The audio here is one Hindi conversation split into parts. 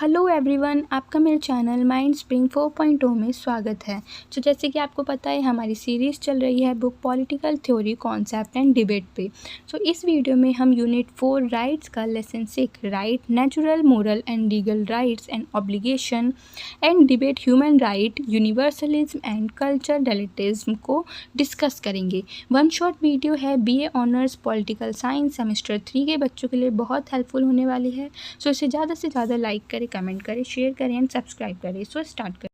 हेलो एवरीवन, आपका मेरे चैनल माइंड स्प्रिंग 4.0 में स्वागत है। तो जैसे कि आपको पता है हमारी सीरीज़ चल रही है book political theory concept and debate पे। तो इस वीडियो में हम यूनिट 4 राइट्स का लेसन सीख right natural moral and legal rights and obligation and debate human right universalism and culture relativism को डिस्कस करेंगे। वन शॉट वीडियो है BA honours political science semester 3 के बच्चों के लिए बहुत हेल्पफुल होने वाली है। सो इसे ज़्यादा से ज़्यादा लाइक करें, कमेंट करें, शेयर करें एंड सब्सक्राइब करें। सो स्टार्ट करें।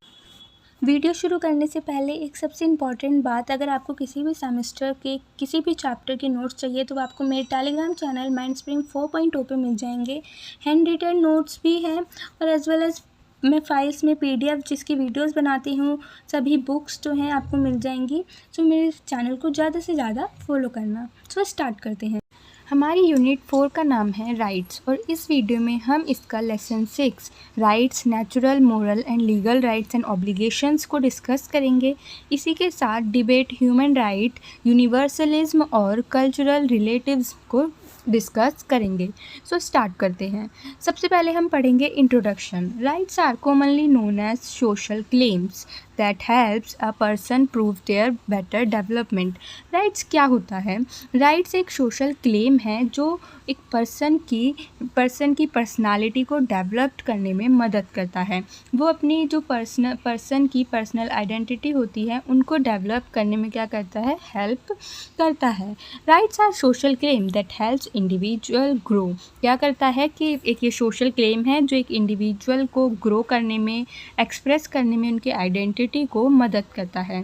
वीडियो शुरू करने से पहले एक सबसे इम्पॉर्टेंट बात, अगर आपको किसी भी सेमेस्टर के किसी भी चैप्टर के नोट्स चाहिए तो आपको मेरे टेलीग्राम चैनल माइंड स्प्रिंग 4.0 पे मिल जाएंगे। हैंड रिटन नोट्स भी हैं और एज वेल एज मैं फाइल्स में PDF जिसकी वीडियोस बनाती हूँ, सभी बुक्स जो हैं आपको मिल जाएंगी। सो मेरे चैनल को ज़्यादा से ज़्यादा फॉलो करना। सो स्टार्ट करते हैं। हमारी यूनिट 4 का नाम है राइट्स और इस वीडियो में हम इसका lesson 6 rights natural moral and legal rights and obligations को डिस्कस करेंगे। इसी के साथ डिबेट ह्यूमन राइट यूनिवर्सलिज्म और कल्चरल रिलेटिव्स को डिस्कस करेंगे। सो स्टार्ट करते हैं। सबसे पहले हम पढ़ेंगे introduction. Rights are commonly known as social claims that helps a person prove their better development. Rights क्या होता है? राइट्स एक सोशल क्लेम है जो एक पर्सन की पर्सनालिटी को डेवलप करने में मदद करता है। वो अपनी जो पर्सन की पर्सनल आइडेंटिटी होती है उनको डेवलप करने में क्या करता है? हेल्प करता है। Rights are social claim that helps individual grow. क्या करता है कि एक ये सोशल क्लेम है जो एक इंडिविजुअल को ग्रो करने में, एक्सप्रेस करने में, उनके आइडेंटिटी को मदद करता है।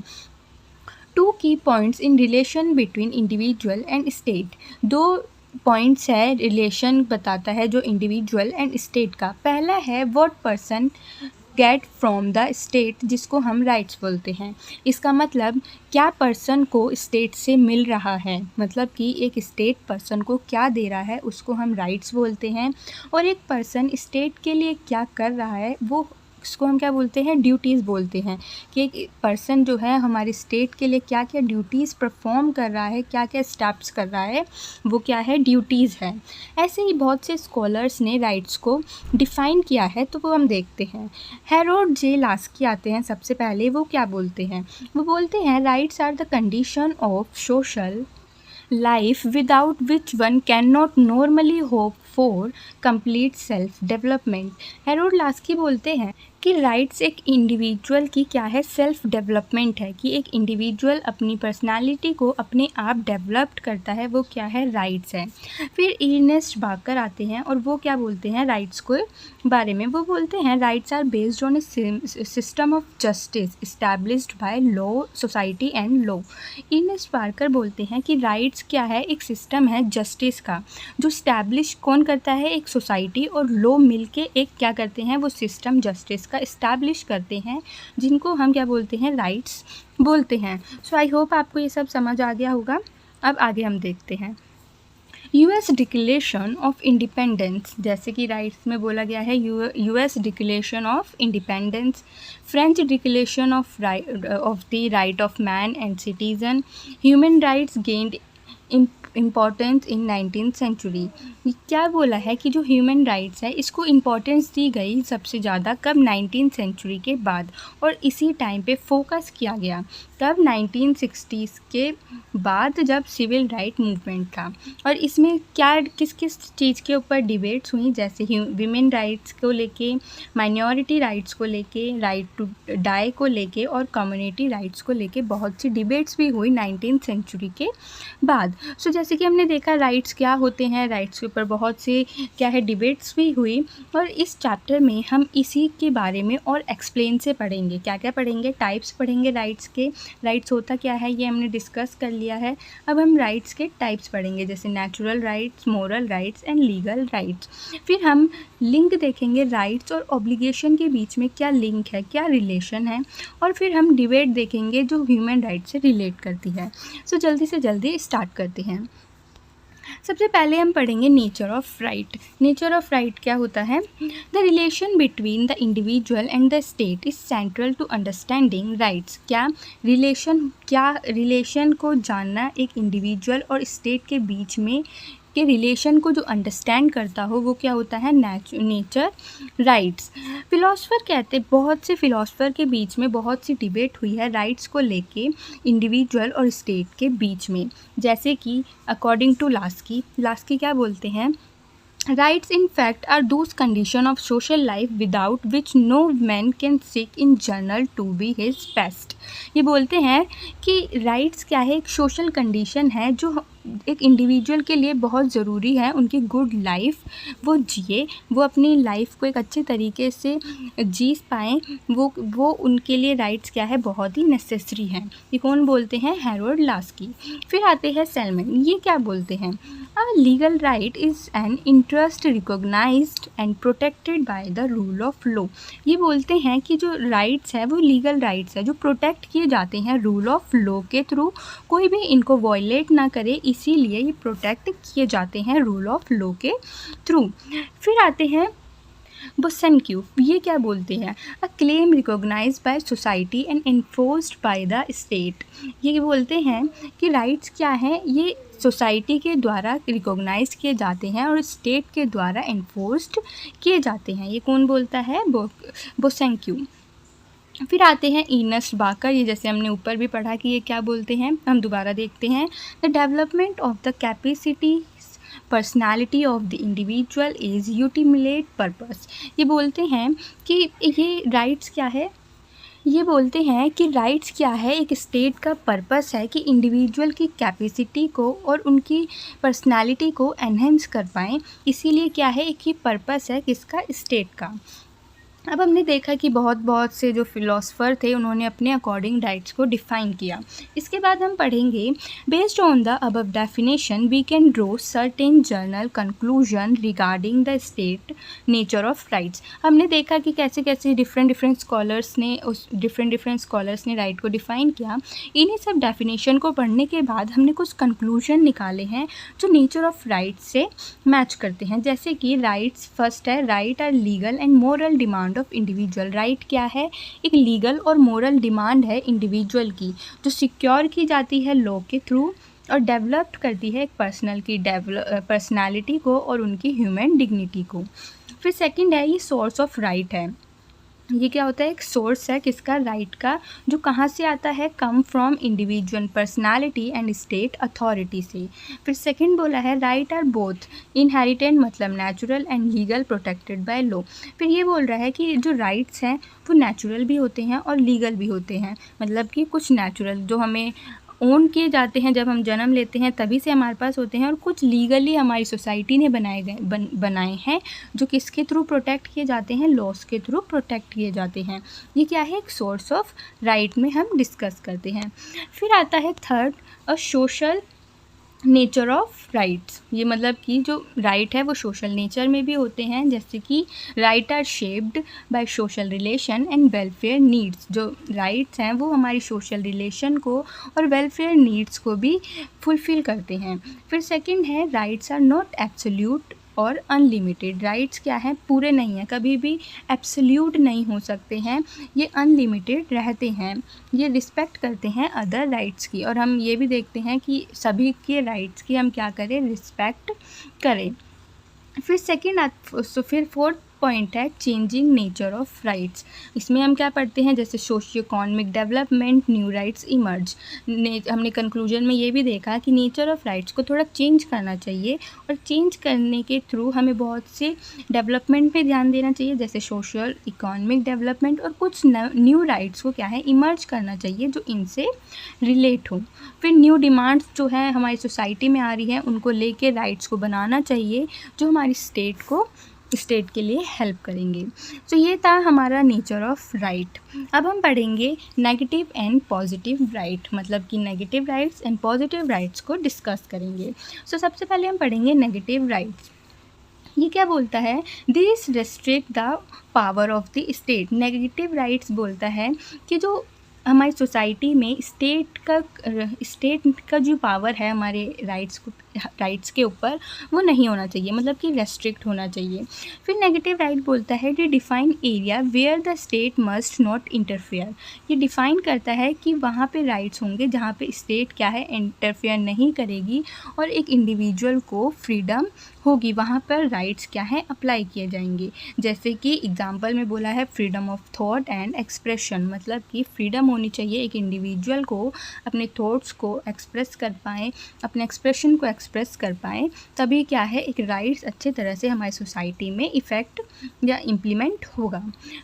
टू की points in relation between individual and state. दो पॉइंट्स है, रिलेशन बताता है जो इंडिविजुअल एंड स्टेट का। पहला है what person get from the state, जिसको हम राइट्स बोलते हैं। इसका मतलब क्या पर्सन को स्टेट से मिल रहा है, मतलब कि एक स्टेट पर्सन को क्या दे रहा है उसको हम राइट्स बोलते हैं। और एक पर्सन स्टेट के लिए क्या कर रहा है वो उसको हम क्या बोलते हैं? ड्यूटीज़ बोलते हैं। कि एक पर्सन जो है हमारे स्टेट के लिए क्या क्या ड्यूटीज़ परफॉर्म कर रहा है, क्या क्या स्टेप्स कर रहा है, वो क्या है? ड्यूटीज़ है। ऐसे ही बहुत से स्कॉलर्स ने राइट्स को डिफ़ाइन किया है, तो वो हम देखते हैं। हैरोल्ड जे लास्की आते हैं सबसे पहले। वो क्या बोलते हैं? वो बोलते हैं rights are the condition of social life without which one can not normally hope for complete self development. Harold Laski बोलते हैं कि राइट्स एक इंडिविजुअल की क्या है? सेल्फ डेवलपमेंट है। कि एक इंडिविजुअल अपनी पर्सनालिटी को अपने आप डेवलप्ड करता है, वो क्या है? राइट्स है। फिर अर्नेस्ट बाकर आते हैं और वो क्या बोलते हैं राइट्स को बारे में? वो बोलते हैं rights are based on a system of justice established by law, society and law. Ernest Barker बोलते हैं कि राइट्स क्या है? एक सिस्टम है जस्टिस का जो इस्टेब्लिश कौन करता है? एक सोसाइटी और लॉ मिलके एक क्या करते हैं? वो सिस्टम जस्टिस का इस्टेब्लिश करते हैं, जिनको हम क्या बोलते हैं? राइट्स बोलते हैं। सो आई होप आपको ये सब समझ आ गया होगा। अब आगे हम देखते हैं। US डिक्लेरेशन ऑफ इंडिपेंडेंस, जैसे कि राइट्स में बोला गया है US declaration of independence, French declaration of the right of man and citizen, human rights gained importance in 19th century. क्या बोला है कि जो ह्यूमन राइट्स है इसको इम्पॉर्टेंस दी गई सबसे ज़्यादा कब? 19th सेंचुरी के बाद। और इसी टाइम पे फोकस किया गया कब? 1960s के बाद, जब सिविल राइट मूवमेंट था। और इसमें क्या किस किस चीज़ के ऊपर डिबेट्स हुई? जैसे विमेन राइट्स को लेके, माइनॉरिटी राइट्स को लेके, राइट टू डाई को लेके और कम्युनिटी राइट्स को लेके बहुत सी डिबेट्स भी हुई 19th सेंचुरी के बाद। सो जैसे कि हमने देखा राइट्स क्या होते हैं, राइट्स के ऊपर बहुत से क्या है डिबेट्स भी हुई। और इस चैप्टर में हम इसी के बारे में और एक्सप्लेन से पढ़ेंगे। क्या क्या पढ़ेंगे? टाइप्स पढ़ेंगे राइट्स के। राइट्स होता क्या है ये हमने डिस्कस कर लिया है। अब हम राइट्स के टाइप्स पढ़ेंगे, जैसे natural rights, moral rights and legal rights. फिर हम लिंक देखेंगे राइट्स और ऑब्लिगेशन के बीच में क्या लिंक है, क्या रिलेशन है। और फिर हम डिबेट देखेंगे जो ह्यूमन राइट्स से रिलेट करती है। सो जल्दी से जल्दी स्टार्ट करते हैं। सबसे पहले हम पढ़ेंगे nature of right. Nature of right क्या होता है? The relation between the individual and the state is central to understanding rights. क्या रिलेशन को जानना एक इंडिविजुअल और स्टेट के बीच में के रिलेशन को जो अंडरस्टैंड करता हो वो क्या होता है, नेचर राइट्स। फिलोसफर कहते, बहुत से फिलोसफर के बीच में बहुत सी डिबेट हुई है राइट्स को लेके इंडिविजुअल और स्टेट के बीच में। जैसे कि अकॉर्डिंग टू लास्की क्या बोलते हैं, Rights, in fact, are those conditions of social life without which no man can seek in general to be his best। ये बोलते हैं कि राइट्स क्या है, एक सोशल कंडीशन है जो एक इंडिविजुअल के लिए बहुत ज़रूरी है, उनकी गुड लाइफ वो जिए, वो अपनी लाइफ को एक अच्छे तरीके से जी पाएँ, वो उनके लिए राइट्स क्या है, बहुत ही नेसेसरी हैं। ये कौन बोलते हैं, हैरोल्ड लास्की। फिर आते हैं सेलमैन, ये क्या बोलते हैं, A legal right is an interest recognized and protected by the rule of law। ये बोलते हैं कि जो राइट्स है वो लीगल राइट्स है जो प्रोटेक्ट किए जाते हैं रूल ऑफ लॉ के थ्रू, कोई भी इनको वायलेट ना करे, इसीलिए ये प्रोटेक्ट किए जाते हैं रूल ऑफ लॉ के थ्रू। फिर आते हैं बोसेनक्यू, ये क्या बोलते हैं, a claim recognized by society and enforced by the state. ये बोलते हैं कि राइट्स क्या हैं, ये सोसाइटी के द्वारा रिकॉग्नाइज किए जाते हैं और स्टेट के द्वारा इन्फोर्स्ड किए जाते हैं। ये कौन बोलता है, बोसेनक्यू। फिर आते हैं इनस बाकर, ये जैसे हमने ऊपर भी पढ़ा कि ये क्या बोलते हैं, हम दोबारा देखते हैं, the development of the capacity personality of the individual is ultimate purpose. ये बोलते हैं कि ये राइट्स क्या है, ये बोलते हैं कि राइट्स क्या है, एक स्टेट का पर्पस है कि इंडिविजुअल की कैपेसिटी को और उनकी पर्सनालिटी को एनहेंस कर पाएँ, इसीलिए क्या है, एक ही पर्पस है किसका, स्टेट का। अब हमने देखा कि बहुत से जो फिलोसफर थे उन्होंने अपने अकॉर्डिंग राइट्स को डिफ़ाइन किया। इसके बाद हम पढ़ेंगे, based on the above definition we can draw certain general conclusion regarding the state nature of rights. हमने देखा कि कैसे कैसे डिफरेंट स्कॉलर्स ने राइट को डिफ़ाइन किया। इन्हीं सब डेफिनेशन को पढ़ने के बाद हमने कुछ कंक्लूजन निकाले हैं जो नेचर ऑफ राइट्स से मैच करते हैं। जैसे कि राइट्स, फर्स्ट है, right are legal and moral demand of individual. Right क्या है, एक लीगल और मोरल डिमांड है इंडिविजुअल की जो सिक्योर की जाती है लॉ के थ्रू और डेवलप करती है एक पर्सनालिटी को और उनकी ह्यूमन डिग्निटी को। फिर सेकंड है, ये सोर्स ऑफ राइट है। ये क्या होता है, एक सोर्स है किसका, राइट का, जो कहाँ से आता है, come from individual personality and state authority से। फिर सेकंड बोला है, राइट आर बोथ इनहेरिटेंट मतलब natural and legal protected by law. फिर ये बोल रहा है कि जो राइट्स हैं वो नेचुरल भी होते हैं और लीगल भी होते हैं, मतलब कि कुछ नेचुरल जो हमें ओन किए जाते हैं जब हम जन्म लेते हैं तभी से हमारे पास होते हैं, और कुछ लीगली हमारी सोसाइटी ने बनाए हैं जो किसके थ्रू प्रोटेक्ट किए जाते हैं, लॉस के थ्रू प्रोटेक्ट किए जाते हैं। ये क्या है, एक सोर्स ऑफ राइट में हम डिस्कस करते हैं। फिर आता है third, a social nature of rights. ये मतलब कि जो राइट है वो सोशल नेचर में भी होते हैं, जैसे कि right are shaped by social relation and welfare needs. जो राइट्स हैं वो हमारी सोशल रिलेशन को और वेलफेयर नीड्स को भी फुलफ़िल करते हैं। फिर सेकंड है, राइट्स आर नॉट एब्सोल्यूट और अनलिमिटेड। राइट्स क्या है, पूरे नहीं हैं, कभी भी एब्सोल्यूट नहीं हो सकते हैं, ये अनलिमिटेड रहते हैं, ये रिस्पेक्ट करते हैं अदर राइट्स की, और हम ये भी देखते हैं कि सभी के राइट्स की हम क्या करें, रिस्पेक्ट करें। फिर फोर्थ पॉइंट है, चेंजिंग नेचर ऑफ राइट्स। इसमें हम क्या पढ़ते हैं, जैसे socio economic development, new rights emerge. हमने कंक्लूजन में ये भी देखा कि नेचर ऑफ राइट्स को थोड़ा चेंज करना चाहिए, और चेंज करने के थ्रू हमें बहुत से डेवलपमेंट पे ध्यान देना चाहिए, जैसे सोशल इकोनॉमिक डेवलपमेंट, और कुछ न्यू राइट्स को क्या है, इमर्ज करना चाहिए जो इनसे रिलेट हो। फिर न्यू डिमांड्स जो है हमारी सोसाइटी में आ रही है उनको लेके राइट्स को बनाना चाहिए जो हमारी स्टेट के लिए हेल्प करेंगे। तो ये था हमारा नेचर ऑफ राइट। अब हम पढ़ेंगे नेगेटिव एंड पॉजिटिव राइट, मतलब कि negative rights and positive rights को डिस्कस करेंगे। सबसे पहले हम पढ़ेंगे नेगेटिव राइट्स। ये क्या बोलता है, this restrict the power of the state. Negative rights बोलता है कि जो हमारी सोसाइटी में स्टेट का जो पावर है हमारे राइट्स को राइट्स के ऊपर वो नहीं होना चाहिए, मतलब कि रेस्ट्रिक्ट होना चाहिए। फिर नेगेटिव राइट बोलता है कि define area where the state must not interfere. ये डिफ़ाइन करता है कि वहाँ पे राइट्स होंगे जहाँ पे स्टेट क्या है इंटरफेयर नहीं करेगी और एक इंडिविजुअल को फ्रीडम होगी, वहाँ पर राइट्स क्या है अप्लाई किए जाएंगे। जैसे कि एग्जांपल में बोला है freedom of thought and expression, मतलब कि फ्रीडम होनी चाहिए एक इंडिविजुअल को अपने थॉट्स को एक्सप्रेस कर पाएँ, अपने एक्सप्रेशन को एक्सप्रेस कर पाएँ, तभी क्या है एक राइट्स अच्छे तरह से हमारी सोसाइटी में इफ़ेक्ट या इम्प्लीमेंट होगा।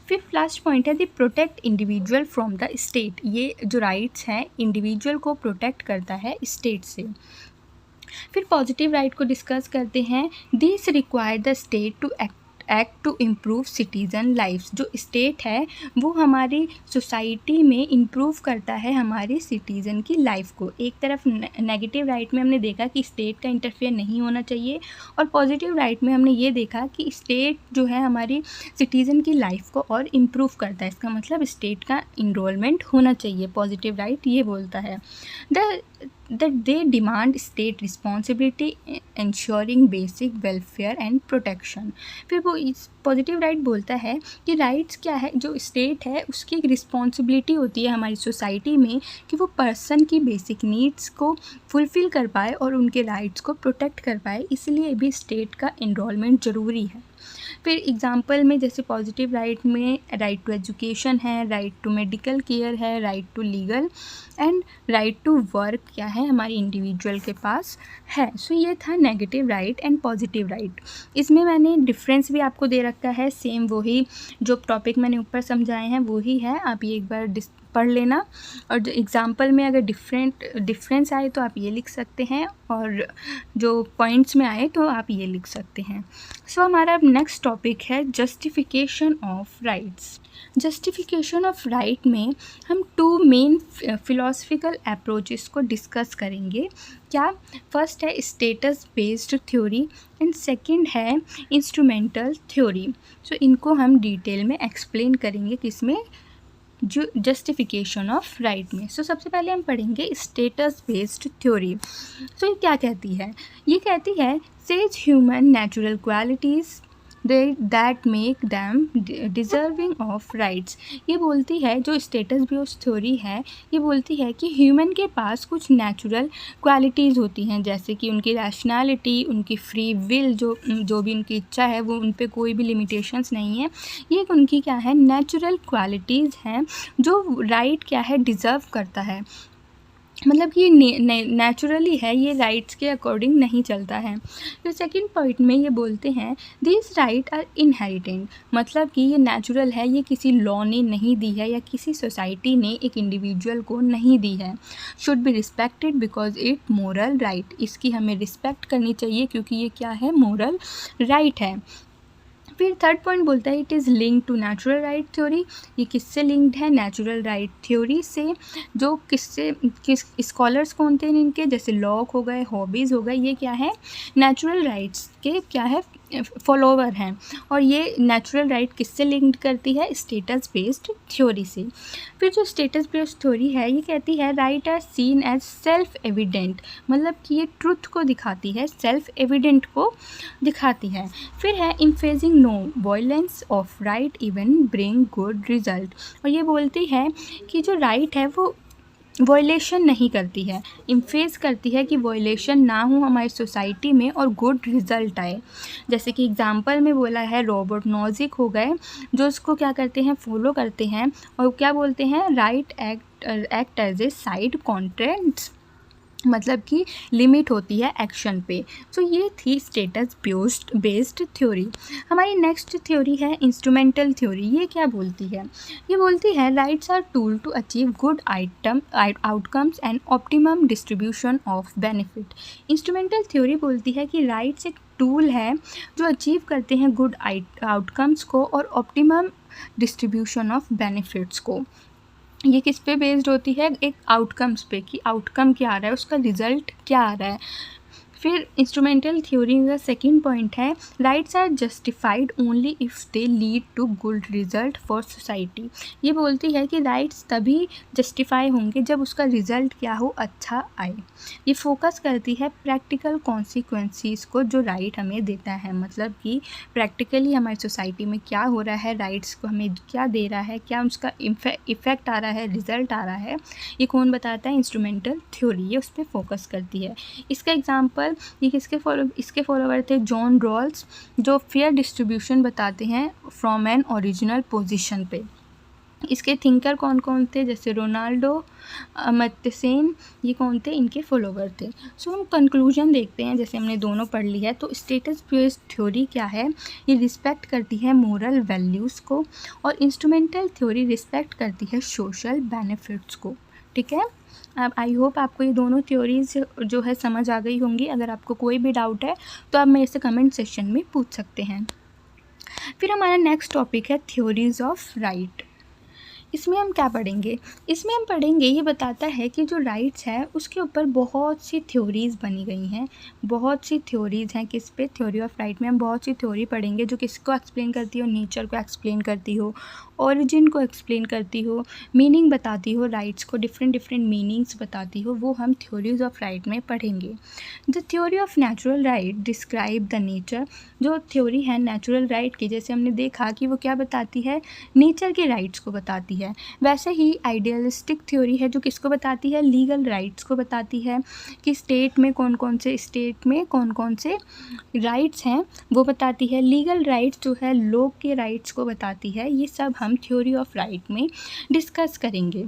फिर लास्ट पॉइंट है the protect individual from the state. ये जो राइट्स हैं इंडिविजुअल को प्रोटेक्ट करता है स्टेट से। फिर पॉजिटिव राइट को डिस्कस करते हैं। This require the state to act to improve citizen lifes. जो स्टेट है वो हमारी सोसाइटी में इम्प्रूव करता है हमारे सिटीज़न की लाइफ को। एक तरफ नेगेटिव राइट में हमने देखा कि स्टेट का इंटरफेयर नहीं होना चाहिए, और पॉजिटिव राइट में हमने ये देखा कि स्टेट जो है हमारी सिटीज़न की लाइफ को और इम्प्रूव करता है। इसका मतलब स्टेट का इनरोलमेंट होना चाहिए। पॉजिटिव राइट ये बोलता है that they demand state responsibility ensuring basic welfare and protection। फिर वो इस पॉजिटिव राइट बोलता है कि राइट्स क्या है, जो स्टेट है उसकी एक रिस्पॉन्सिबिलिटी होती है हमारी सोसाइटी में कि वो पर्सन की बेसिक नीड्स को फुलफ़िल कर पाए और उनके राइट्स को प्रोटेक्ट कर पाए, इसलिए भी स्टेट का इनरोलमेंट ज़रूरी है। फिर एग्जांपल में जैसे पॉजिटिव राइट में राइट टू एजुकेशन है, राइट टू मेडिकल केयर है, right to legal and right to work क्या है हमारी इंडिविजुअल के पास है। सो ये था negative right and positive right. इसमें मैंने डिफरेंस भी आपको दे रखा है, सेम वही जो टॉपिक मैंने ऊपर समझाए हैं वही है, आप ये एक बार पढ़ लेना। और जो एग्जांपल में अगर डिफरेंस आए तो आप ये लिख सकते हैं, और जो पॉइंट्स में आए तो आप ये लिख सकते हैं। सो हमारा नेक्स्ट टॉपिक है justification of rights. Justification of right में हम टू मेन फिलोसफिकल अप्रोचेस को डिस्कस करेंगे। क्या? फर्स्ट है status based theory and second है इंस्ट्रूमेंटल थ्योरी। सो इनको हम डिटेल में एक्सप्लेन करेंगे किसमें, जो जस्टिफिकेशन ऑफ राइट में। सो सबसे पहले हम पढ़ेंगे स्टेटस बेस्ड थ्योरी। सो ये क्या कहती है? ये कहती है says human natural qualities that make them deserving of rights. ये बोलती है, जो स्टेटस बेस्ड थ्योरी है ये बोलती है कि ह्यूमन के पास कुछ नेचुरल क्वालिटीज़ होती हैं, जैसे कि उनकी रैशनैलिटी, उनकी फ्री विल, जो भी उनकी इच्छा है वो उन पे कोई भी लिमिटेशंस नहीं है। ये उनकी क्या है नेचुरल क्वालिटीज़ हैं जो राइट क्या है डिज़र्व करता है, मतलब कि ये नेचुरली है, ये राइट्स के अकॉर्डिंग नहीं चलता है। तो सेकंड पॉइंट में ये बोलते हैं दिस राइट आर इनहेरिटेड, मतलब कि ये नेचुरल है, ये किसी लॉ ने नहीं दी है या किसी सोसाइटी ने एक इंडिविजुअल को नहीं दी है। Should be respected because it moral right, इसकी हमें रिस्पेक्ट करनी चाहिए क्योंकि ये क्या है मोरल राइट है। फिर थर्ड पॉइंट बोलता है it is link to natural right theory. ये किससे लिंक्ड है? नेचुरल राइट थ्योरी से। जो किस स्कॉलर्स कौन थे इनके, जैसे लॉक हो गए, हॉबीज़ हो गए, ये क्या है नेचुरल राइट्स के क्या है फॉलोवर हैं। और ये नेचुरल राइट किससे लिंक्ड करती है? स्टेटस बेस्ड थ्योरी से। फिर जो स्टेटस बेस्ड थ्योरी है ये कहती है right are seen as self evident, मतलब कि ये ट्रुथ को दिखाती है, सेल्फ एविडेंट को दिखाती है। फिर है emphasizing no violence of right even bring good result, और ये बोलती है कि जो राइट है वो वॉयलेशन नहीं करती है, इम्फेज करती है कि वॉयलेशन ना हो हमारी सोसाइटी में और गुड रिजल्ट आए। जैसे कि एग्जांपल में बोला है रॉबर्ट नॉजिक हो गए, जो उसको क्या करते हैं फॉलो करते हैं और क्या बोलते हैं right act as a side contracts, मतलब कि लिमिट होती है एक्शन पे। सो ये थी स्टेटस बेस्ड थ्योरी। हमारी नेक्स्ट थ्योरी है इंस्ट्रूमेंटल थ्योरी। ये क्या बोलती है? ये बोलती है rights are tool to achieve good outcomes and optimum distribution of benefit. Instrumental theory बोलती है कि राइट्स एक टूल है जो अचीव करते हैं गुड आउटकम्स को और ऑप्टिमम डिस्ट्रीब्यूशन ऑफ बेनिफिट्स को। ये किस पे बेस्ड होती है? एक आउटकम्स पे, कि आउटकम क्या आ रहा है, उसका रिज़ल्ट क्या आ रहा है। फिर इंस्ट्रूमेंटल थ्योरी का सेकंड पॉइंट है rights are justified only if they lead to good result for society. ये बोलती है कि राइट्स तभी जस्टिफाई होंगे जब उसका रिजल्ट क्या हो, अच्छा आए। ये फोकस करती है प्रैक्टिकल कॉन्सिक्वेंसीज को जो राइट हमें देता है, मतलब कि प्रैक्टिकली हमारी सोसाइटी में क्या हो रहा है, राइट्स को हमें क्या दे रहा है, क्या उसका इफ़ेक्ट आ रहा है, रिजल्ट आ रहा है, ये कौन बताता है? Instrumental theory. ये उस पर फोकस करती है। इसका एग्जांपल ये इसके फॉलोवर थे जॉन रॉल्स, जो फेयर डिस्ट्रीब्यूशन बताते हैं फ्रॉम एन ओरिजिनल पोजीशन पे। इसके थिंकर कौन कौन थे? जैसे रोनाल्डो, अमर्त्य सेन, ये कौन थे? इनके फॉलोवर थे। सो हम कंक्लूजन देखते हैं, जैसे हमने दोनों पढ़ ली है। तो स्टेटस बेस्ड थ्योरी क्या है? ये रिस्पेक्ट करती है मोरल वैल्यूज़ को, और इंस्ट्रूमेंटल थ्योरी रिस्पेक्ट करती है सोशल बेनिफिट्स को। ठीक है, अब आई होप आपको ये दोनों थ्योरीज जो है समझ आ गई होंगी। अगर आपको कोई भी डाउट है तो आप मेरे से कमेंट सेक्शन में पूछ सकते हैं। फिर हमारा नेक्स्ट टॉपिक है थ्योरीज ऑफ राइट। इसमें हम क्या पढ़ेंगे? इसमें हम पढ़ेंगे, ये बताता है कि जो राइट्स है उसके ऊपर बहुत सी थ्योरीज़ बनी गई हैं। बहुत सी थ्योरीज़ हैं किस पे? थ्योरी ऑफ राइट में हम बहुत सी थ्योरी पढ़ेंगे जो किसको एक्सप्लेन करती हो? नेचर को एक्सप्लेन करती हो, ओरिजिन को एक्सप्लेन करती हो, मीनिंग बताती हो, राइट्स को डिफरेंट डिफरेंट मीनिंग्स बताती हो, वो हम थ्योरीज ऑफ राइट में पढ़ेंगे। The theory of natural right describe the nature. जो थ्योरी है नेचुरल राइट की, जैसे हमने देखा कि वो क्या बताती है? नेचर के राइट्स को बताती है। वैसे ही आइडियलिस्टिक थ्योरी है जो किसको बताती है? लीगल राइट्स को बताती है, कि स्टेट में कौन कौन से राइट्स हैं वो बताती है। लीगल राइट्स जो है लोग के राइट्स को बताती है। ये सब हम थ्योरी ऑफ राइट में डिस्कस करेंगे।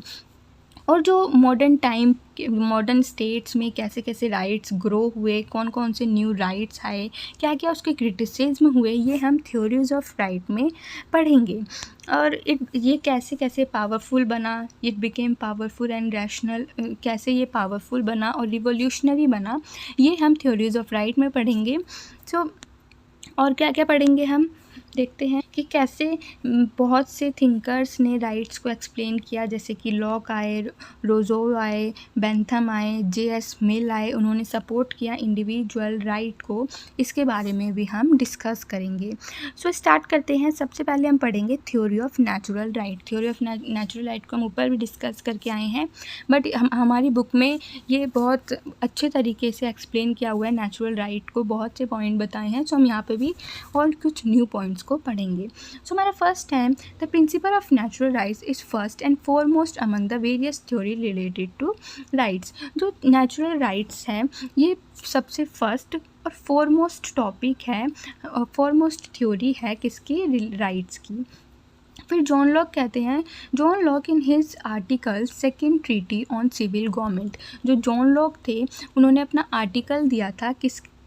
और जो मॉडर्न स्टेट्स में कैसे कैसे राइट्स ग्रो हुए, कौन कौन से न्यू राइट्स आए, क्या क्या उसके क्रिटिसिज्म हुए, ये हम थ्योरीज ऑफ राइट में पढ़ेंगे। और ये कैसे कैसे पावरफुल बना, it became powerful and rational, कैसे ये पावरफुल बना और रिवोल्यूशनरी बना, ये हम थ्योरीज ऑफ राइट में पढ़ेंगे। सो और क्या क्या पढ़ेंगे हम देखते हैं कि कैसे बहुत से थिंकर्स ने राइट्स को एक्सप्लेन किया, जैसे कि लॉक आए, रोजो आए, बेंथम आए, जे.एस. मिल आए, उन्होंने सपोर्ट किया इंडिविजुअल राइट को। इसके बारे में भी हम डिस्कस करेंगे। सो स्टार्ट करते हैं। सबसे पहले हम पढ़ेंगे theory of natural right. Theory of natural right को हम ऊपर भी डिस्कस करके आए हैं, बट हमारी बुक में ये बहुत अच्छे तरीके से एक्सप्लेन किया हुआ है। नेचुरल राइट को बहुत से पॉइंट बताए हैं, सो हम यहाँ पे भी और कुछ न्यू पॉइंट्स को पढ़ेंगे। सो हमारा फर्स्ट है the principle of natural rights is first and foremost among the various theory related to rights. जो नेचुरल राइट्स हैं ये सबसे फर्स्ट और फॉरमोस्ट टॉपिक है, फॉरमोस्ट थ्योरी है किसकी? राइट्स की। फिर जॉन लॉक कहते हैं, John Locke in his article second treaty on civil government. जो जॉन लॉक थे उन्होंने अपना आर्टिकल दिया था,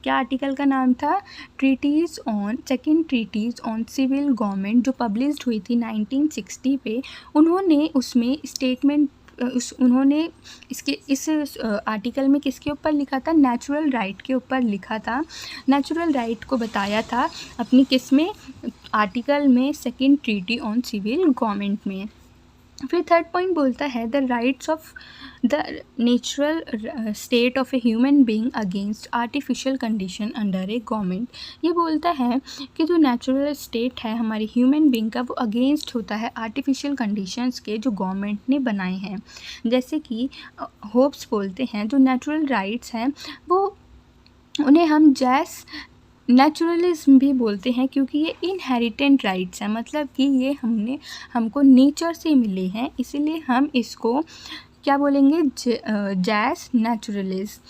क्या आर्टिकल का नाम था? Second treaties on civil government, जो पब्लिश्ड हुई थी 1960 पे। उन्होंने उसमें स्टेटमेंट उन्होंने इस आर्टिकल में किसके ऊपर लिखा था? नेचुरल राइट के ऊपर लिखा था। नेचुरल राइट को बताया था अपनी किस में? आर्टिकल में, second treaty on civil government में। फिर थर्ड पॉइंट बोलता है the rights of the natural state of a human being against artificial condition under a government. ये बोलता है कि जो नेचुरल स्टेट है हमारी ह्यूमन बीइंग का, वो अगेंस्ट होता है आर्टिफिशियल कंडीशंस के जो गवर्नमेंट ने बनाए हैं। जैसे कि होप्स बोलते हैं जो नेचुरल राइट्स हैं वो उन्हें हम नेचुरलिज्म भी बोलते हैं, क्योंकि ये इनहेरिटेंट राइट्स हैं, मतलब कि ये हमको नेचर से मिले हैं, इसीलिए हम इसको क्या बोलेंगे? जैस नेचुरलिस्ट।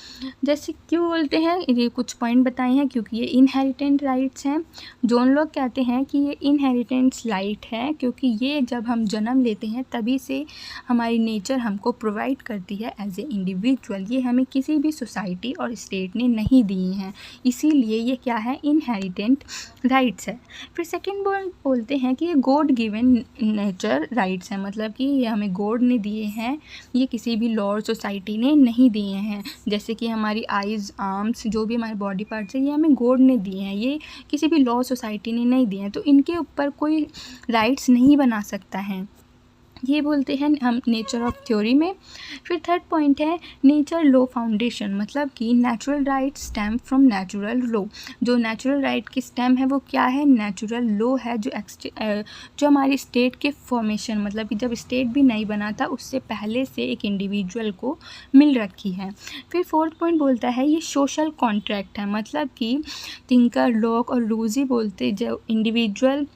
जैसे क्यों बोलते हैं? ये कुछ पॉइंट बताए हैं, क्योंकि ये इनहेरिटेंट राइट्स हैं। जॉन लॉक कहते हैं कि ये इनहेरिटेंस राइट है, क्योंकि ये जब हम जन्म लेते हैं तभी से हमारी नेचर हमको प्रोवाइड करती है एज ए इंडिविजुअल। ये हमें किसी भी सोसाइटी और स्टेट ने नहीं दी हैं, इसीलिए ये क्या है? इनहेरिटेंट राइट्स है। फिर सेकेंड बोलते हैं कि ये गॉड गिवन नेचर राइट्स हैं, मतलब कि ये हमें गॉड ने दिए हैं, ये किसी भी लॉ सोसाइटी ने नहीं दिए हैं। जैसे कि हमारी आइज़, आर्म्स, जो भी हमारे बॉडी पार्ट्स हैं, ये हमें गॉड ने दिए हैं, ये किसी भी लॉ सोसाइटी ने नहीं दिए हैं, तो इनके ऊपर कोई राइट्स नहीं बना सकता है। ये बोलते हैं हम नेचर ऑफ थ्योरी में। फिर थर्ड पॉइंट है नेचर लॉ फाउंडेशन, मतलब कि natural right stem from natural law. जो नेचुरल राइट की स्टेम है वो क्या है, नेचुरल लॉ है, जो हमारी स्टेट के फॉर्मेशन, मतलब कि जब स्टेट भी नहीं बना था उससे पहले से एक इंडिविजुअल को मिल रखी है। फिर फोर्थ पॉइंट बोलता है ये सोशल कॉन्ट्रैक्ट है, मतलब कि थिंकर, लॉक और रूजी बोलते जो इंडिविजुअल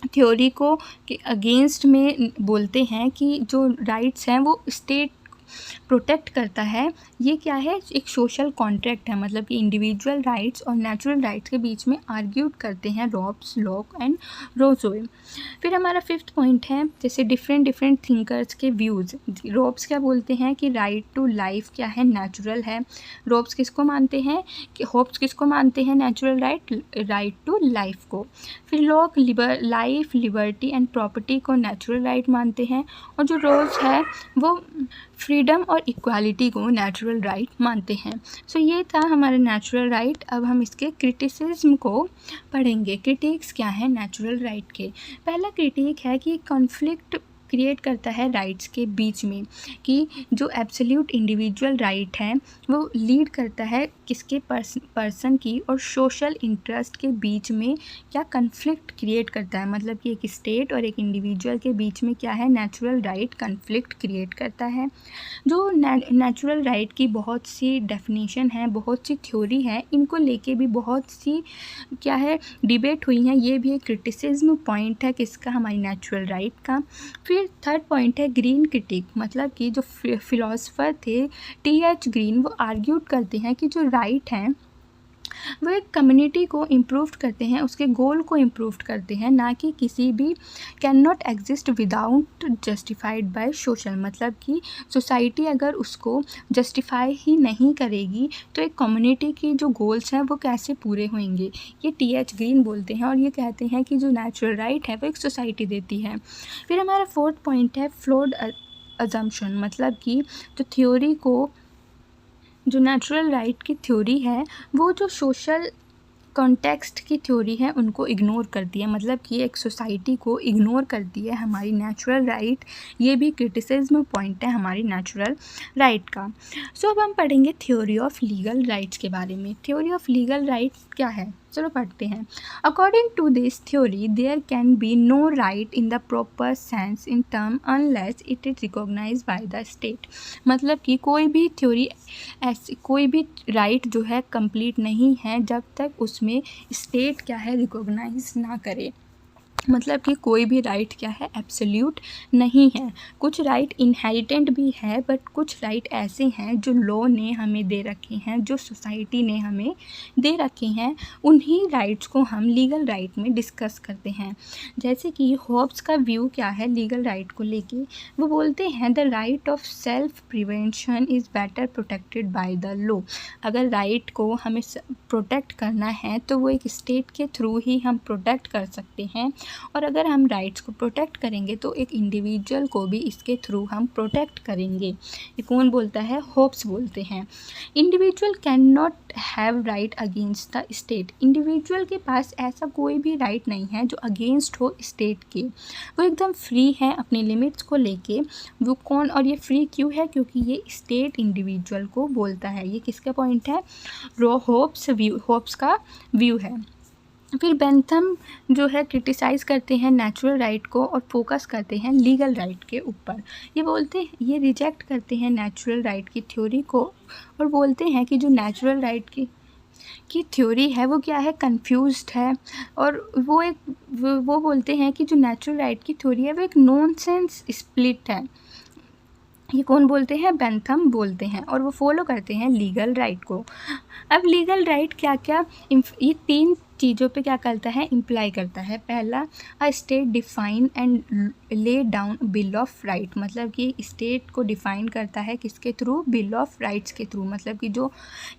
थ्योरी को के अगेंस्ट में बोलते हैं कि जो राइट्स हैं वो स्टेट प्रोटेक्ट करता है। ये क्या है, एक सोशल कॉन्ट्रैक्ट है, मतलब कि इंडिविजुअल राइट्स और नेचुरल राइट्स के बीच में आर्ग्यूट करते हैं रॉब्स, लॉक एंड रोज़ोए। फिर हमारा फिफ्थ पॉइंट है जैसे डिफरेंट थिंकर्स के व्यूज़। रॉब्स क्या बोलते हैं कि राइट टू लाइफ क्या है, नेचुरल है। रॉब्स किसको मानते हैं कि होब्स किसको मानते हैं, नेचुरल राइट टू लाइफ को। फिर lock life, liberty and property को नेचुरल राइट मानते हैं। और जो रोज़ है वो फ्रीडम और इक्वालिटी को नेचुरल राइट मानते हैं। सो ये था हमारा नेचुरल राइट। अब हम इसके क्रिटिसिज्म को पढ़ेंगे। क्रिटिक्स क्या है नेचुरल राइट के। पहला क्रिटिक है कि कॉन्फ्लिक्ट क्रिएट करता है राइट्स के बीच में, कि जो एब्सोल्यूट इंडिविजुअल राइट है वो लीड करता है किसके पर्सन की और सोशल इंटरेस्ट के बीच में क्या कन्फ्लिक्ट क्रिएट करता है, मतलब कि एक स्टेट और एक इंडिविजुअल के बीच में क्या है, नेचुरल राइट कन्फ्लिक्ट क्रिएट करता है। जो नेचुरल राइट की बहुत सी डेफिनेशन है, बहुत सी थ्योरी है, इनको लेके भी बहुत सी क्या है डिबेट हुई हैं। ये भी एक क्रिटिसिज्म पॉइंट है किसका, हमारी नेचुरल राइट का। फिर थर्ड पॉइंट है ग्रीन क्रिटिक, मतलब कि जो फिलोसोफर थे टी.एच. ग्रीन, वो आर्ग्यूट करते हैं कि जो राइट हैं वो एक कम्युनिटी को इम्प्रूव करते हैं, उसके गोल को इम्प्रूव करते हैं, ना कि किसी भी can not exist without justified by social, मतलब कि सोसाइटी अगर उसको जस्टिफाई ही नहीं करेगी तो एक कम्युनिटी की जो गोल्स हैं वो कैसे पूरे होंगे। ये टी.एच. ग्रीन बोलते हैं और ये कहते हैं कि जो नेचुरल राइट है वो एक सोसाइटी देती है। फिर हमारा फोर्थ पॉइंट है फ्लॉड अजम्पशन, मतलब कि जो थ्योरी को, जो नेचुरल राइट की थ्योरी है वो जो सोशल कॉन्टेक्स्ट की थ्योरी है उनको इग्नोर करती है, मतलब कि एक सोसाइटी को इग्नोर करती है हमारी नेचुरल राइट। ये भी क्रिटिसिज्म पॉइंट है हमारी नेचुरल राइट का। सो अब हम पढ़ेंगे थ्योरी ऑफ लीगल राइट्स के बारे में। थ्योरी ऑफ लीगल राइट्स क्या है, चलो पढ़ते हैं। According to this theory there can be no right in the proper sense in term unless it is recognized by the state, मतलब कि कोई भी थ्योरी ऐसी, कोई भी राइट जो है कंप्लीट नहीं है जब तक उसमें स्टेट क्या है रिकॉग्नाइज ना करे। मतलब कि कोई भी राइट क्या है एब्सोल्यूट नहीं है। कुछ राइट इनहेरिटेंट भी है, बट कुछ राइट ऐसे हैं जो लॉ ने हमें दे रखे हैं, जो सोसाइटी ने हमें दे रखे हैं। उन्हीं राइट्स को हम लीगल राइट में डिस्कस करते हैं। जैसे कि हॉब्स का व्यू क्या है लीगल राइट को लेके, वो बोलते हैं the right of self prevention is better protected by the law. अगर राइट को हमें प्रोटेक्ट करना है तो वो एक स्टेट के थ्रू ही हम प्रोटेक्ट कर सकते हैं, और अगर हम राइट्स को प्रोटेक्ट करेंगे तो एक इंडिविजुअल को भी इसके थ्रू हम प्रोटेक्ट करेंगे। ये कौन बोलता है, होब्स बोलते हैं। Individual can not have right against the state, individual के पास ऐसा कोई भी राइट नहीं है जो अगेंस्ट हो स्टेट के। वो एकदम फ्री है अपनी लिमिट्स को लेके। वो कौन, और ये फ्री क्यों है, क्योंकि ये स्टेट इंडिविजुअल को बोलता है। ये किसका पॉइंट है, होब्स का व्यू है। फिर बेंथम जो है क्रिटिसाइज़ करते हैं नेचुरल राइट को और फोकस करते हैं लीगल राइट के ऊपर। ये बोलते हैं, ये रिजेक्ट करते हैं नेचुरल राइट की थ्योरी को और बोलते हैं कि जो नेचुरल राइट की थ्योरी है वो क्या है, कंफ्यूज्ड है। और वो बोलते हैं कि जो नेचुरल राइट की थ्योरी है वो एक नॉनसेंस स्प्लिट है। ये कौन बोलते हैं, बेंथम बोलते हैं, और वो फॉलो करते हैं लीगल राइट को। अब लीगल राइट क्या क्या, ये तीन चीज़ों पे क्या करता है, इम्प्लाई करता है। पहला, a state define and lay down bill of right, मतलब कि स्टेट को डिफाइन करता है किसके थ्रू, बिल ऑफ राइट्स के थ्रू। मतलब कि जो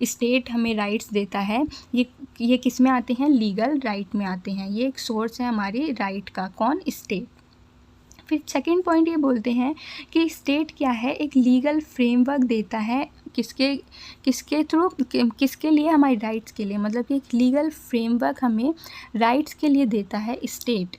स्टेट हमें राइट्स देता है ये किस में आते हैं, लीगल राइट में आते हैं। ये एक सोर्स है हमारी राइट का, कौन, स्टेट। फिर सेकेंड पॉइंट ये बोलते हैं कि स्टेट क्या है, एक लीगल फ्रेमवर्क देता है किसके थ्रू, किसके लिए, हमारे राइट्स के लिए। मतलब कि एक लीगल फ्रेमवर्क हमें राइट्स के लिए देता है स्टेट।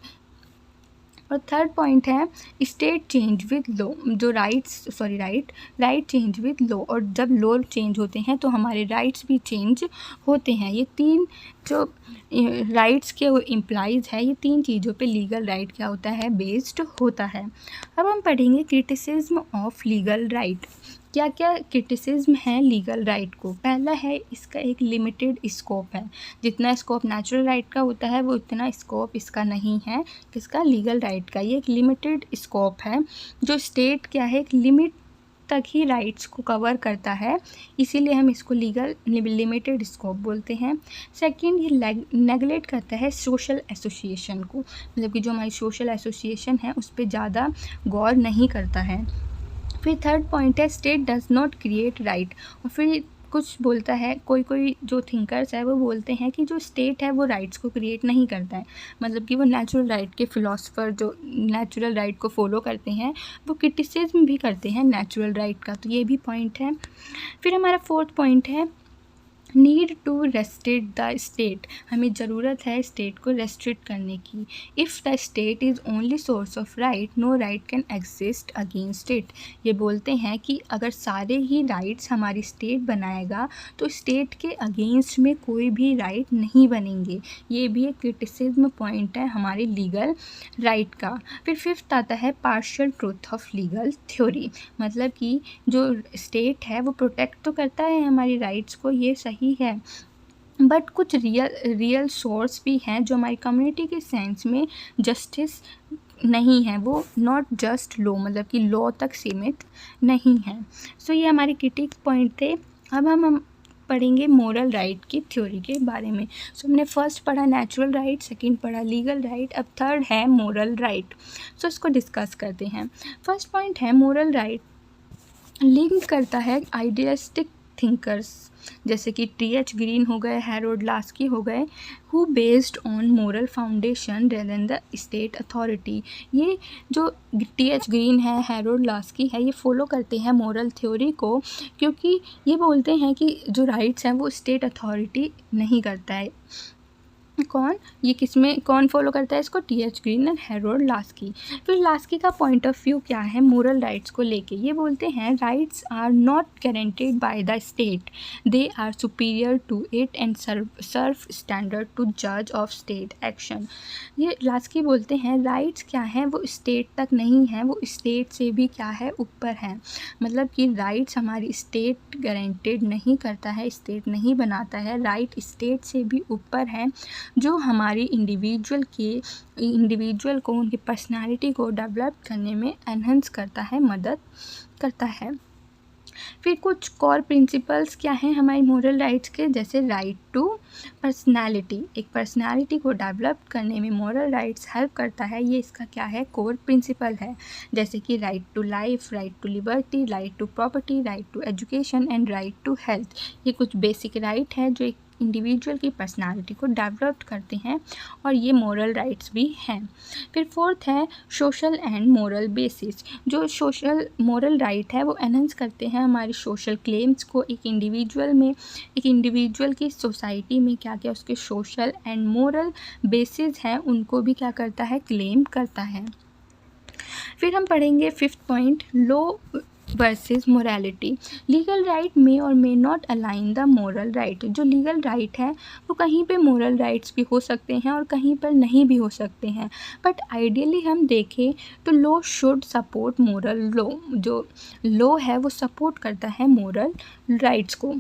और थर्ड पॉइंट है स्टेट चेंज विद लो, जो राइट चेंज विद लो, और जब लो चेंज होते हैं तो हमारे राइट्स भी चेंज होते हैं। ये तीन जो राइट्स के इम्प्लाइज है, ये तीन चीज़ों पे लीगल राइट क्या होता है, बेस्ड होता है। अब हम पढ़ेंगे क्रिटिसिज्म ऑफ लीगल राइट। क्या क्या क्रिटिसिज्म है लीगल राइट को। पहला है इसका एक लिमिटेड स्कोप है, जितना स्कोप नेचुरल राइट का होता है वो उतना स्कोप इसका नहीं है, किसका, लीगल राइट का। ये एक लिमिटेड स्कोप है, जो स्टेट क्या है, एक लिमिट तक ही राइट्स को कवर करता है, इसीलिए हम इसको लीगल लिमिटेड स्कोप बोलते हैं। सेकंड, ये नेगलेक्ट करता है सोशल एसोसिएशन को, मतलब कि जो हमारी सोशल एसोसिएशन है उस पर ज़्यादा गौर नहीं करता है। फिर थर्ड पॉइंट है state does not create right. और फिर कुछ बोलता है, कोई जो थिंकर्स है वो बोलते हैं कि जो स्टेट है वो राइट्स को क्रिएट नहीं करता है, मतलब कि वो नेचुरल राइट के फिलोसफर जो नेचुरल राइट को फॉलो करते हैं वो क्रिटिसिज्म भी करते हैं नेचुरल राइट का, तो ये भी पॉइंट है। फिर हमारा फोर्थ पॉइंट है need to restrict the state, हमें ज़रूरत है स्टेट को रेस्ट्रिक्ट करने की। If the state is only source of right, no right can exist against it. ये बोलते हैं कि अगर सारे ही राइट्स हमारी स्टेट बनाएगा तो स्टेट के अगेंस्ट में कोई भी राइट नहीं बनेंगे। ये भी एक क्रिटिसिज्म पॉइंट है हमारे लीगल राइट का। फिर फिफ्थ आता है partial truth of legal theory, मतलब कि जो स्टेट है वो प्रोटेक्ट तो करता है हमारी राइट्स को, ये सही है, बट कुछ रियल सोर्स भी हैं जो हमारी कम्युनिटी के सेंस में जस्टिस नहीं है, वो नॉट जस्ट लॉ, मतलब कि लॉ तक सीमित नहीं है। सो ये हमारे क्रिटिक पॉइंट थे। अब हम पढ़ेंगे मोरल राइट की थ्योरी के बारे में। सो हमने फर्स्ट पढ़ा नेचुरल राइट, सेकंड पढ़ा लीगल राइट, अब थर्ड है मोरल राइट। सो इसको डिस्कस करते हैं। फर्स्ट पॉइंट है मोरल राइट लिंक करता है आइडियलिस्टिक थिंकर्स, जैसे कि टी.एच. ग्रीन हो गए, हैरोल्ड लास्की हो गए, who based on moral foundation rather than the state authority. ये जो टी.एच. ग्रीन है, हैरोल्ड लास्की है, ये फॉलो करते हैं मोरल थ्योरी को, क्योंकि ये बोलते हैं कि जो राइट्स हैं वो स्टेट अथॉरिटी नहीं करता है। कौन फॉलो करता है इसको, टी.एच. ग्रीन और हैरोल्ड लास्की। फिर लास्की का पॉइंट ऑफ व्यू क्या है मोरल राइट्स को लेके, ये बोलते हैं rights are not guaranteed by the state, they are superior to it and serve standard to जज ऑफ स्टेट एक्शन। ये लास्की बोलते हैं राइट्स क्या हैं वो स्टेट तक नहीं है, वो स्टेट से भी क्या है, ऊपर है। मतलब कि राइट्स हमारी स्टेट गारंटीड नहीं करता है, स्टेट नहीं बनाता है, राइट स्टेट से भी ऊपर है, जो हमारी इंडिविजुअल को उनकी पर्सनालिटी को डेवलप करने में एनहांस करता है, मदद करता है। फिर कुछ कोर प्रिंसिपल्स क्या हैं हमारी मोरल राइट्स के, जैसे राइट टू पर्सनालिटी, एक पर्सनालिटी को डेवलप करने में मोरल राइट्स हेल्प करता है, ये इसका क्या है, कोर प्रिंसिपल है। जैसे कि right to life, right to liberty, right to property, right to education and right to health. ये कुछ बेसिक राइट है जो एक इंडिविजुअल की पर्सनालिटी को डेवलप करते हैं, और ये मोरल राइट्स भी हैं। फिर फोर्थ है सोशल एंड मोरल बेसिस, जो सोशल मोरल राइट है वो एनहांस करते हैं हमारी सोशल क्लेम्स को। एक इंडिविजुअल की सोसाइटी में क्या क्या उसके सोशल एंड मोरल बेसिस हैं, उनको भी क्या करता है, क्लेम करता है। फिर हम पढ़ेंगे fifth point, law versus morality. Legal right may और may not align the moral right. जो लीगल राइट है वो कहीं पे मोरल राइट्स भी हो सकते हैं और कहीं पर नहीं भी हो सकते हैं, बट आइडियली हम देखें तो law should support moral law. जो लॉ है वो सपोर्ट करता है मोरल राइट्स को।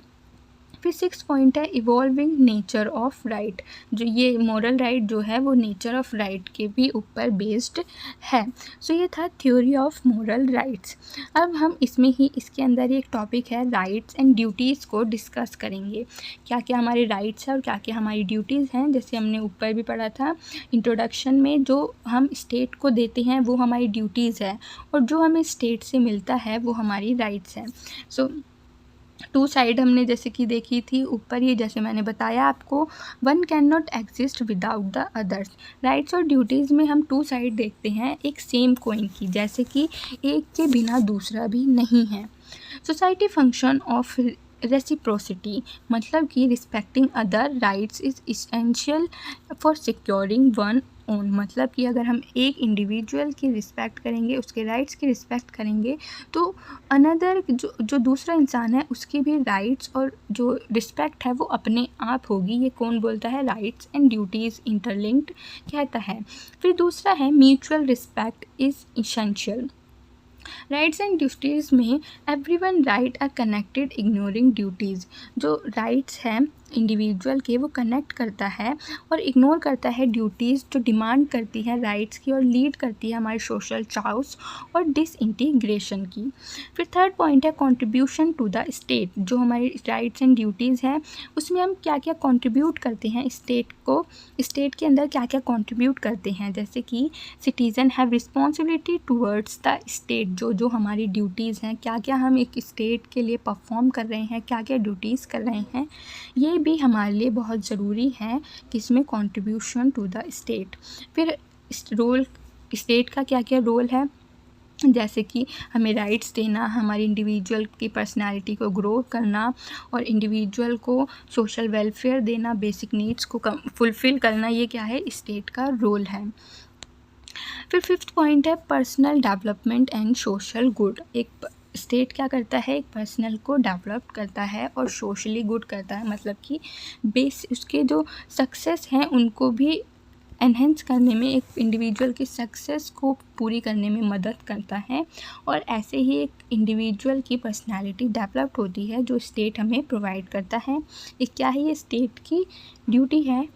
फिर सिक्स पॉइंट है इवॉल्विंग नेचर ऑफ राइट। जो ये मोरल राइट जो है वो नेचर ऑफ राइट के भी ऊपर बेस्ड है। सो ये था थ्योरी ऑफ मोरल राइट्स। अब हम इसके अंदर एक टॉपिक है राइट्स एंड ड्यूटीज़ को डिस्कस करेंगे। क्या क्या हमारे राइट्स हैं और क्या क्या हमारी ड्यूटीज़ हैं। जैसे हमने ऊपर भी पढ़ा था इंट्रोडक्शन में, जो हम स्टेट को देते हैं वो हमारी ड्यूटीज़ है, और जो हमें स्टेट से मिलता है वो हमारी राइट्स हैं। सो टू साइड हमने जैसे कि देखी थी ऊपर ही, जैसे मैंने बताया आपको, one can not exist without the others. Rights और ड्यूटीज़ में हम टू साइड देखते हैं एक सेम कॉइन की, जैसे कि एक के बिना दूसरा भी नहीं है। सोसाइटी फंक्शन ऑफ रेसिप्रोसिटी, मतलब कि respecting other rights is essential for securing one own, मतलब कि अगर हम एक इंडिविजुअल की रिस्पेक्ट करेंगे, उसके राइट्स की रिस्पेक्ट करेंगे, तो अनदर जो दूसरा इंसान है उसकी भी राइट्स और जो रिस्पेक्ट है वो अपने आप होगी। ये कौन बोलता है? राइट्स एंड ड्यूटीज़ इंटरलिंक्ड कहता है। फिर दूसरा है mutual respect is essential. Rights and duties में everyone right are connected ignoring duties. जो राइट्स हैं इंडिविजुअल के वो कनेक्ट करता है और इग्नोर करता है ड्यूटीज़ जो डिमांड करती है राइट्स की और लीड करती है हमारे सोशल चाउस और डिसइंटीग्रेशन की। फिर थर्ड पॉइंट है कंट्रीब्यूशन टू द स्टेट। जो हमारी राइट्स एंड ड्यूटीज़ हैं उसमें हम क्या क्या कंट्रीब्यूट करते हैं स्टेट को, स्टेट के अंदर क्या क्या कंट्रीब्यूट करते हैं, जैसे कि citizen have responsibility towards the state. जो हमारी ड्यूटीज़ हैं, क्या क्या हम एक स्टेट के लिए परफॉर्म कर रहे हैं, क्या क्या ड्यूटीज़ कर रहे हैं, ये भी हमारे लिए बहुत ज़रूरी है कि इसमें कंट्रीब्यूशन टू द स्टेट। फिर रोल स्टेट का क्या क्या रोल है, जैसे कि हमें राइट्स देना, हमारी इंडिविजुअल की पर्सनालिटी को ग्रो करना और इंडिविजुअल को सोशल वेलफेयर देना, बेसिक नीड्स को फुलफ़िल करना, ये क्या है? स्टेट का रोल है। फिर फिफ्थ पॉइंट है personal development and social good. एक स्टेट क्या करता है? एक पर्सनल को डेवलप करता है और सोशली गुड करता है, मतलब कि बेस उसके जो सक्सेस हैं उनको भी एनहेंस करने में, एक इंडिविजुअल की सक्सेस को पूरी करने में मदद करता है। और ऐसे ही एक इंडिविजुअल की पर्सनालिटी डेवलप होती है जो स्टेट हमें प्रोवाइड करता है। ये क्या है? ये स्टेट की ड्यूटी है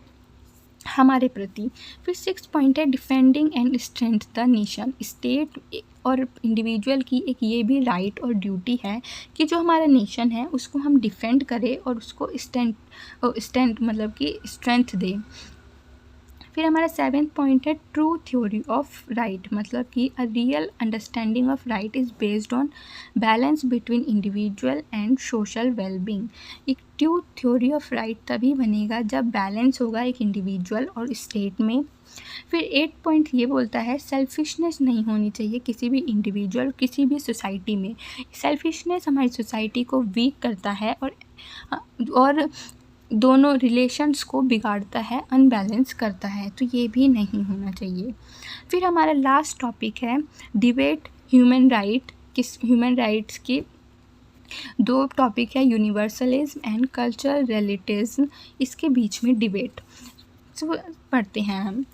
हमारे प्रति। फिर सिक्स पॉइंट है defending and strength the nation. State और इंडिविजुअल की एक ये भी राइट और ड्यूटी है कि जो हमारा नेशन है उसको हम डिफेंड करें और उसको स्ट्रेंथ मतलब कि स्ट्रेंथ दें। फिर हमारा सेवेंथ पॉइंट है ट्रू थ्योरी ऑफ राइट, मतलब कि a real understanding of right is based on balance between individual and social wellbeing. एक ट्रू थ्योरी ऑफ राइट तभी बनेगा जब बैलेंस होगा एक इंडिविजुअल और स्टेट में। फिर 8 पॉइंट ये बोलता है सेल्फिशनेस नहीं होनी चाहिए किसी भी इंडिविजुअल, किसी भी सोसाइटी में। सेल्फिशनेस हमारी सोसाइटी को वीक करता है और दोनों रिलेशंस को बिगाड़ता है, अनबैलेंस करता है, तो ये भी नहीं होना चाहिए। फिर हमारा लास्ट टॉपिक है debate human right. Human rights की दो टॉपिक है यूनिवर्सलिज्म एंड कल्चरल रिलेटिविज्म, इसके बीच में डिबेट पढ़ते हैं हम।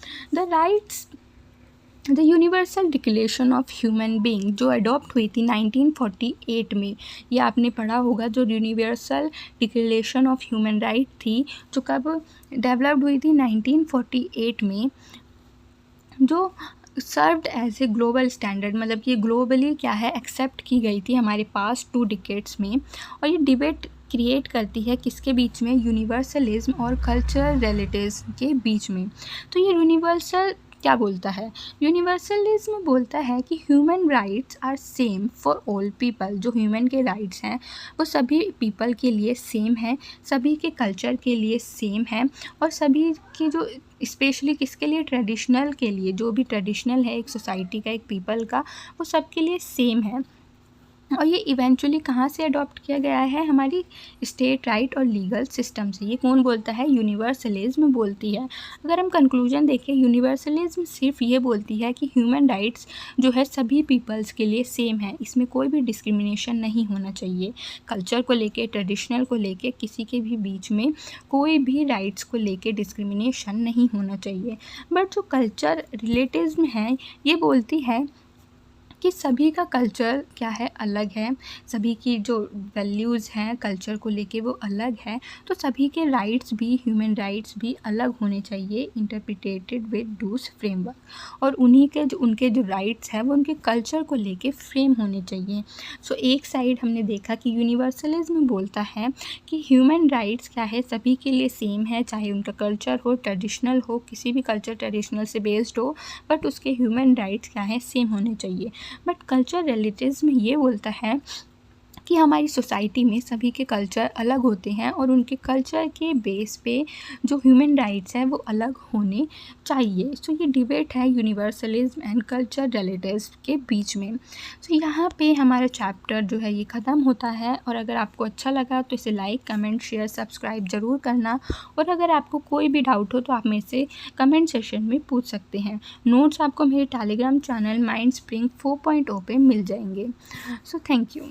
The universal declaration of human being जो अडॉप्ट हुई थी 1948 में, ये आपने पढ़ा होगा। जो universal declaration of human right थी जो कब डेवलप्ड हुई थी 1948 में, जो served as a global standard, मतलब कि ग्लोबली क्या है एक्सेप्ट की गई थी हमारे पास 2 डिकेड्स में। और ये डिबेट क्रिएट करती है किसके बीच में? यूनिवर्सलिज्म और कल्चरल रिलेटिव्स के बीच में। तो ये यूनिवर्सल क्या बोलता है? यूनिवर्सलिज्म बोलता है कि human rights are same for all people. जो ह्यूमन के राइट्स हैं वो सभी पीपल के लिए सेम है, सभी के कल्चर के लिए सेम है और सभी की जो स्पेशली किसके लिए? ट्रेडिशनल के लिए। जो भी ट्रेडिशनल है एक सोसाइटी का, एक पीपल का, वो सबके लिए सेम है। और ये इवेंचुअली कहाँ से अडॉप्ट किया गया है? हमारी स्टेट राइट और लीगल सिस्टम से। ये कौन बोलता है? यूनिवर्सलिज्म बोलती है। अगर हम कंक्लूजन देखें, यूनिवर्सलिज्म सिर्फ ये बोलती है कि ह्यूमन राइट्स जो है सभी पीपल्स के लिए सेम है, इसमें कोई भी डिस्क्रिमिनेशन नहीं होना चाहिए। कल्चर को लेके, ट्रेडिशनल को लेके किसी के भी बीच में कोई भी राइट्स को लेके डिस्क्रिमिनेशन नहीं होना चाहिए। बट जो कल्चर रिलेटिविज्म है ये बोलती है कि सभी का कल्चर क्या है? अलग है। सभी की जो वैल्यूज़ हैं कल्चर को लेके वो अलग है, तो सभी के राइट्स भी, ह्यूमन राइट्स भी अलग होने चाहिए, इंटरप्रिटेटेड विद दूस फ्रेमवर्क। और उनके जो राइट्स हैं वो उनके कल्चर को लेके फ्रेम होने चाहिए। सो एक साइड हमने देखा कि यूनिवर्सलिज्म बोलता है कि ह्यूमन राइट्स क्या है? सभी के लिए सेम है, चाहे उनका कल्चर हो, ट्रेडिशनल हो, किसी भी कल्चर ट्रेडिशनल से बेस्ड हो, बट उसके ह्यूमन राइट्स क्या है? सेम होने चाहिए। बट कल्चर रिलेटिविज्म ये बोलता है कि हमारी सोसाइटी में सभी के कल्चर अलग होते हैं और उनके कल्चर के बेस पे जो ह्यूमन राइट्स हैं वो अलग होने चाहिए। सो ये डिबेट है यूनिवर्सलिज्म एंड कल्चर रिलेटिव्स के बीच में। सो यहाँ पे हमारा चैप्टर जो है ये ख़त्म होता है। और अगर आपको अच्छा लगा तो इसे लाइक, कमेंट, शेयर, सब्सक्राइब ज़रूर करना। और अगर आपको कोई भी डाउट हो तो आप मेरे से कमेंट सेशन में पूछ सकते हैं। नोट्स आपको मेरे टेलीग्राम चैनल माइंड स्प्रिंग 4.0 पे मिल जाएंगे। So thank you.